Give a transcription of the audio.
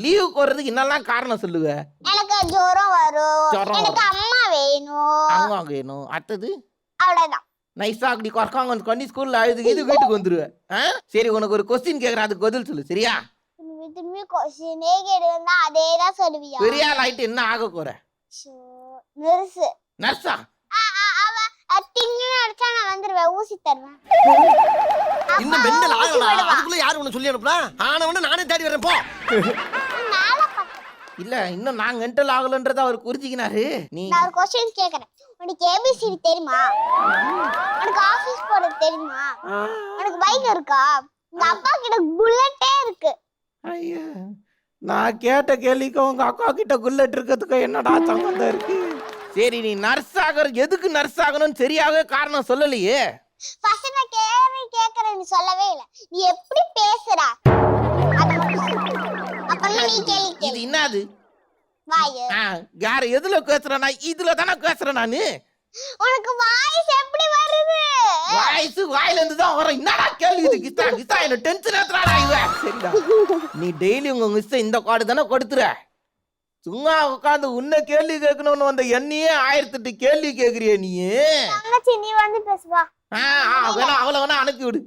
லீவுக்கு வர்றதுக்கு என்னெல்லாம் காரணம் சொல்லுவ? எனக்கு ஜுரம் வரும், ஜுரம் எனக்கு அம்மா வேணும், அம்மா வேணும். அடுத்தது அவ்வளவுதான். நைஸா அப்படி கொறக்காங்க பண்ணி ஸ்கூல்ல அழுது இது வீட்டுக்கு வந்துருவ. சரி உனக்கு ஒரு கொஸ்டின் கேக்குறேன், அதுக்கு பதில் சொல்லு சரியா? திரும்பி திரும்பி கொஸ்டினே கேட்டுருந்தா அதே தான் சொல்லுவியா? பெரிய ஆள் ஆயிட்டு என்ன ஆக போற? நர்ஸு. நர்ஸா? அவ தின்னு அடிச்சா நான் வந்துருவேன், ஊசி தருவேன். இன்னும் மெண்டல் ஆகலடா. அதுக்குள்ள யாரு உன்னை சொல்லி அனுப்புனா? ஆனவன நானே தேடி வரேன் போ. இல்ல இன்னும் நான் மென்டல் ஆகலன்றத அவர் புரிஞ்சுக்கினாரு. நான் ஒரு கொஸ்டின் கேக்குறேன். உனக்கு ஏபிசிடி தெரியுமா? உனக்கு ஆபீஸ் போறது தெரியுமா? உனக்கு பைக் இருக்கா? உங்க அப்பா கிட்ட புல்லட்டே இருக்கு. ஐயா நான் கேட்ட கேள்விக்கு உங்க அக்கா கிட்ட புல்லட் இருக்கிறதுக்கு என்னடா சம்பந்தம் இருக்கு? சரி நீ நர்ஸ் ஆகற எதுக்கு நர்ஸ் ஆகணும்னு சரியாக காரணம் சொல்லலையே. ஃபர்ஸ்ட் நான் கேள்வி கேக்குறேன்னு சொல்லவே இல்ல. நீ எப்படி பேசுற? அப்பன்னா நீ கேள்வி இது கேளு. என்னது? வாய். யார எதுல பேசுறேன்? நான் இதுல தானே பேசுறேன் நானு. உனக்கு வாய்ஸ் எப்படி வருது? வாய்ஸ் வாயில இருந்து தான் வரும். என்னடா கேள்வி இது? கிஸ்தா கிஸ்தா என்ன டென்ஷன் ஏத்துறாடா இவ. சரிடா. நீ டெய்லி உங்க மிஸ் இந்த கார்டு தானே கொடுத்துற. சும்மா உட்காந்து உன்ன கேள்வி கேட்கணும்னு வந்த என்னையே 1008 கேள்வி கேக்குறிய நீ. தங்கச்சி நீ வந்து பேசுவா. வேணா அவளை வேணா அனுப்பி விடு.